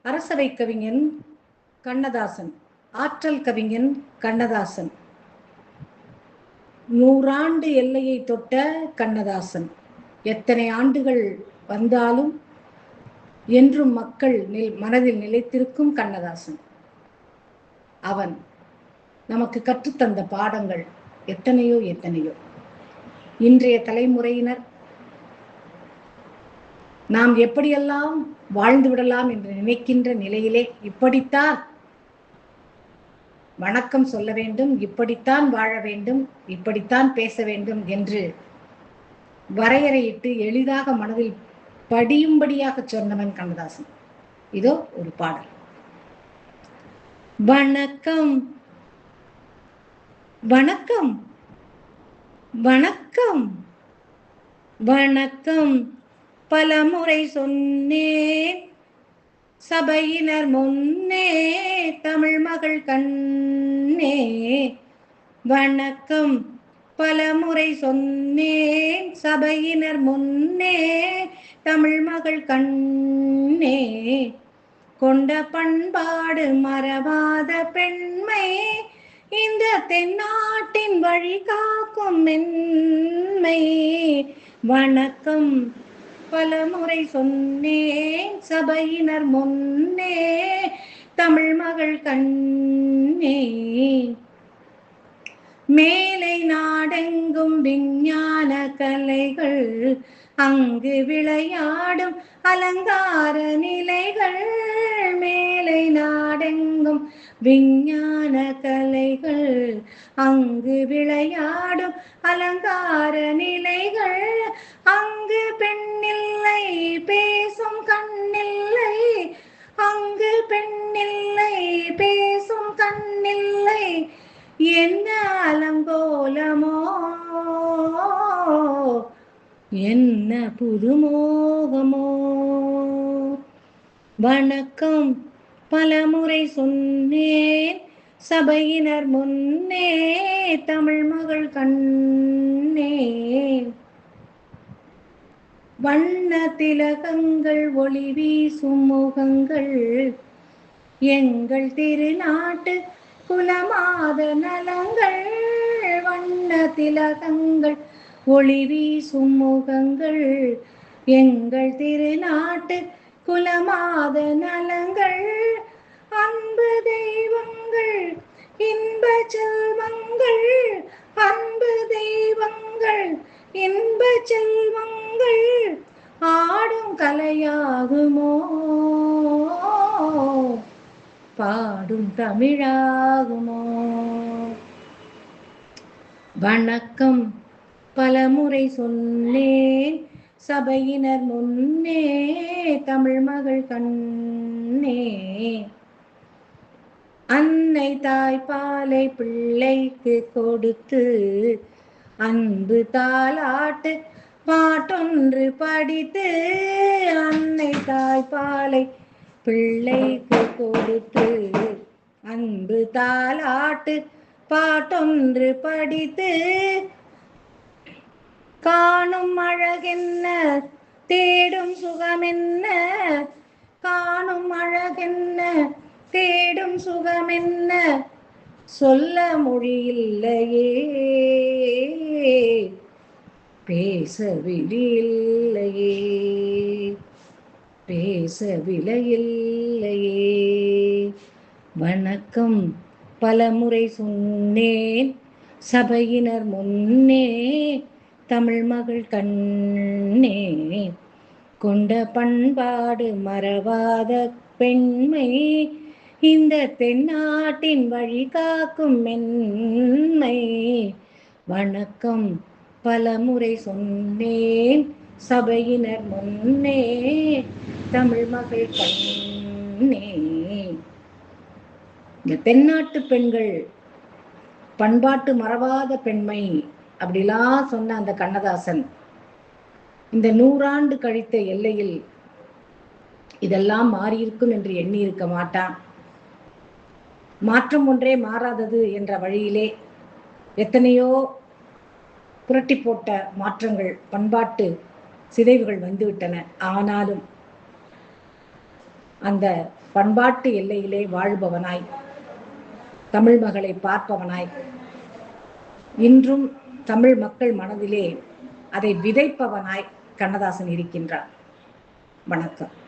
அரசவை கவிஞன் கண்ணதாசன், ஆற்றல் கவிஞன் கண்ணதாசன், 100 ஆண்டு எல்லையை தொட்ட கண்ணதாசன். எத்தனை ஆண்டுகள் வந்தாலும் என்றும் மக்கள் மனதில் நிலைத்திருக்கும் கண்ணதாசன். அவன் நமக்கு கற்றுத்தந்த பாடங்கள் எத்தனையோ எத்தனையோ. இன்றைய தலைமுறையினர் நாம் எப்படியெல்லாம் வாழ்ந்து விடலாம் என்று நினைக்கின்ற நிலையிலே இப்படித்தான் வணக்கம் சொல்ல வேண்டும், இப்படித்தான் வாழ வேண்டும், இப்படித்தான் பேச வேண்டும் என்று வரையறையிட்டு எளிதாக மனதில் படியும்படியாக சொன்னவன் கண்ணதாசன். இதோ ஒரு பாடல். வணக்கம் வணக்கம் வணக்கம் வணக்கம் பலமுறை சொன்னேன் சபையினர் முன்னே தமிழ் மகள் கண்ணே. வணக்கம் பலமுறை சொன்னேன் சபையினர் முன்னே தமிழ் மகள் கண்ணே. கொண்ட பண்பாடு மறவாத பெண்மை இந்த தென்னாட்டின் வழி காக்கும் மென்மை. வணக்கம் பலமுறை சொன்னேன் சபையினர் முன்னே தமிழ் மகள் கண்ணே. மேலை நாடெங்கும் விஞ்ஞான கலைகள், அங்கு விளையாடும் அலங்கார நிலைகள். மேலை நாடெங்கும் விஞ்ஞான கலைகள், அங்கு விளையாடும் அலங்கார நிலைகள். அங்கு பெண்ணில்லை பேசும் கண்ணில்லை, அங்கு பெண்ணில்லை பேசும் கண்ணில்லை. என்ன அலங்கோலமோ என்ன புதுமோகமோ. வணக்கம் பலமுறை சொன்னேன் சபையினர் முன்னே தமிழ் மகள் கண்ணே. வண்ண திலகங்கள் ஒளி வீசும் முகங்கள், எங்கள் திருநாட்டு குலமாத நலங்கள். வண்ண திலகங்கள் ஒளி வீசும் முகங்கள், எங்கள் திருநாட்டு குலமாத நலங்கள். அன்பு தெய்வங்கள் இன்ப செல்வங்கள், அன்பு தெய்வங்கள் இன்ப செல்வங்கள். ஆடும் கலையாகுமோ பாடும் தமிழாகுமோ. வணக்கம் பலமுறை சொன்னேன் சபையினர் முன்னே தமிழ் மகள் கண்ணே. அன்னை தாய்ப்பாலை பிள்ளைக்கு கொடுத்து அன்பு தாலாட்டு பாட்டொன்று படித்து. அன்னை தாய்ப்பாலை பிள்ளைக்கு கொடுத்து அன்பு தாலாட்டு பாட்டொன்று படித்து. காணும் அழகென்ன தேடும் சுகமென்ன, காணும் அழகென்ன தேடும் சுகமென்ன. சொல்ல மொழியில்லையே பேச விழியில்லையே, பேச விலையில்லையே. வணக்கம் பலமுறை சொன்னேன் சபையினர் முன்னே தமிழ் மகள் கண்ணே. கொண்ட பண்பாடு மறவாத பெண்மை இந்த தென்னாட்டின் வழி காக்கும் மென்மை. வணக்கம் பலமுறை சொன்னேன் சபையினர் முன்னே தமிழ் மகள் கண்ணே. இந்த தென்னாட்டு பெண்கள் பண்பாட்டு மறவாத பெண்மை அப்படிலாம் சொன்ன அந்த கண்ணதாசன் இந்த 100 ஆண்டு கழித்த எல்லையில் இதெல்லாம் மாறியிருக்கும் என்று எண்ணி இருக்க மாட்டான். மாற்றம் ஒன்றே மாறாதது என்ற வழியிலே எத்தனையோ புரட்டி போட்ட மாற்றங்கள், பண்பாட்டு சிதைவுகள் வந்துவிட்டன. ஆனாலும் அந்த பண்பாட்டு எல்லையிலே வாழ்பவனாய், தமிழ் மகளை பார்ப்பவனாய், இன்றும் தமிழ் மக்கள் மனதிலே அதை விதைப்பவனாய் கண்ணதாசன் இருக்கின்றார். வணக்கம்.